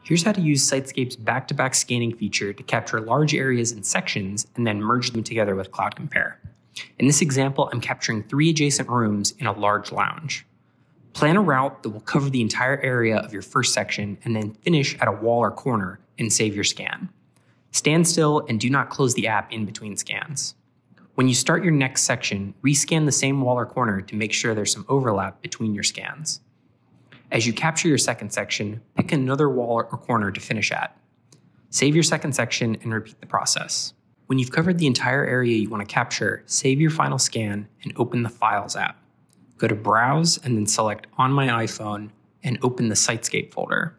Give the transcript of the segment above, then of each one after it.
Here's how to use SiteScape's back-to-back scanning feature to capture large areas and sections and then merge them together with CloudCompare. In this example, I'm capturing 3 adjacent rooms in a large lounge. Plan a route that will cover the entire area of your first section and then finish at a wall or corner and save your scan. Stand still and do not close the app in between scans. When you start your next section, rescan the same wall or corner to make sure there's some overlap between your scans. As you capture your second section, pick another wall or corner to finish at. Save your second section and repeat the process. When you've covered the entire area you want to capture, save your final scan and open the Files app. Go to Browse and then select On My iPhone and open the SiteScape folder.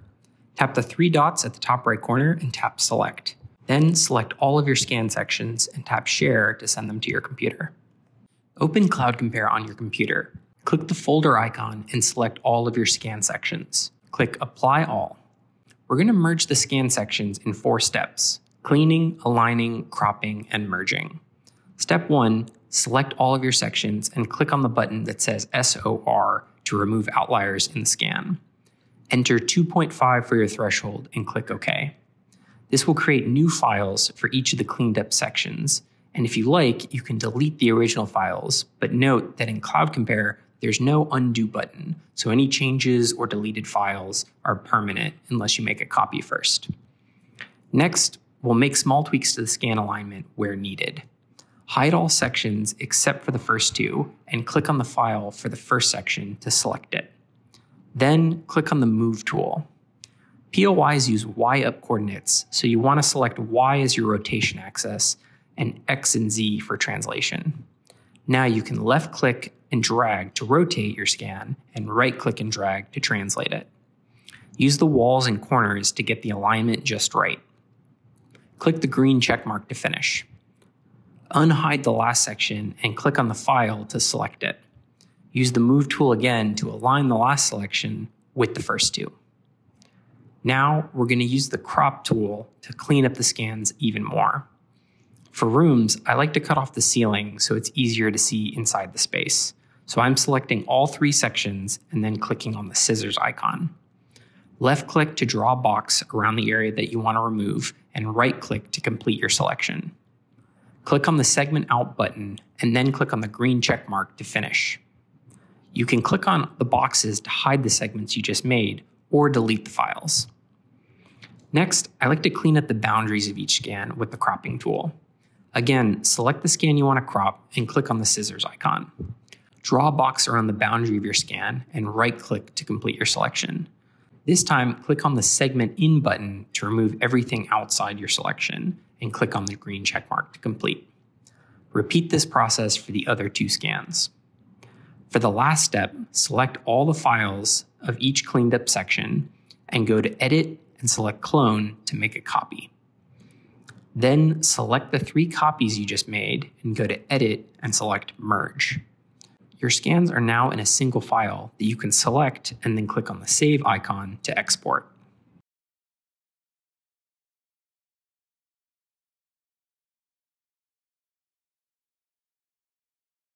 Tap the 3 dots at the top right corner and tap Select. Then select all of your scan sections and tap Share to send them to your computer. Open CloudCompare on your computer. Click the folder icon and select all of your scan sections. Click Apply All. We're going to merge the scan sections in 4 steps: cleaning, aligning, cropping, and merging. Step 1, select all of your sections and click on the button that says SOR to remove outliers in the scan. Enter 2.5 for your threshold and click OK. This will create new files for each of the cleaned up sections. And if you like, you can delete the original files, but note that in CloudCompare, there's no undo button, so any changes or deleted files are permanent unless you make a copy first. Next, we'll make small tweaks to the scan alignment where needed. Hide all sections except for the first 2 and click on the file for the first section to select it. Then click on the Move tool. POIs use Y-up coordinates, so you want to select Y as your rotation axis and X and Z for translation. Now you can left-click and drag to rotate your scan and right-click and drag to translate it. Use the walls and corners to get the alignment just right. Click the green check mark to finish. Unhide the last section and click on the file to select it. Use the Move tool again to align the last selection with the first 2. Now we're going to use the Crop tool to clean up the scans even more. For rooms, I like to cut off the ceiling so it's easier to see inside the space. So I'm selecting all 3 sections and then clicking on the scissors icon. Left-click to draw a box around the area that you want to remove and right-click to complete your selection. Click on the Segment Out button and then click on the green check mark to finish. You can click on the boxes to hide the segments you just made or delete the files. Next, I like to clean up the boundaries of each scan with the cropping tool. Again, select the scan you want to crop and click on the scissors icon. Draw a box around the boundary of your scan and right-click to complete your selection. This time, click on the Segment In button to remove everything outside your selection and click on the green checkmark to complete. Repeat this process for the other 2 scans. For the last step, select all the files of each cleaned up section and go to Edit and select Clone to make a copy. Then select the 3 copies you just made and go to Edit and select Merge. Your scans are now in a single file that you can select and then click on the Save icon to export.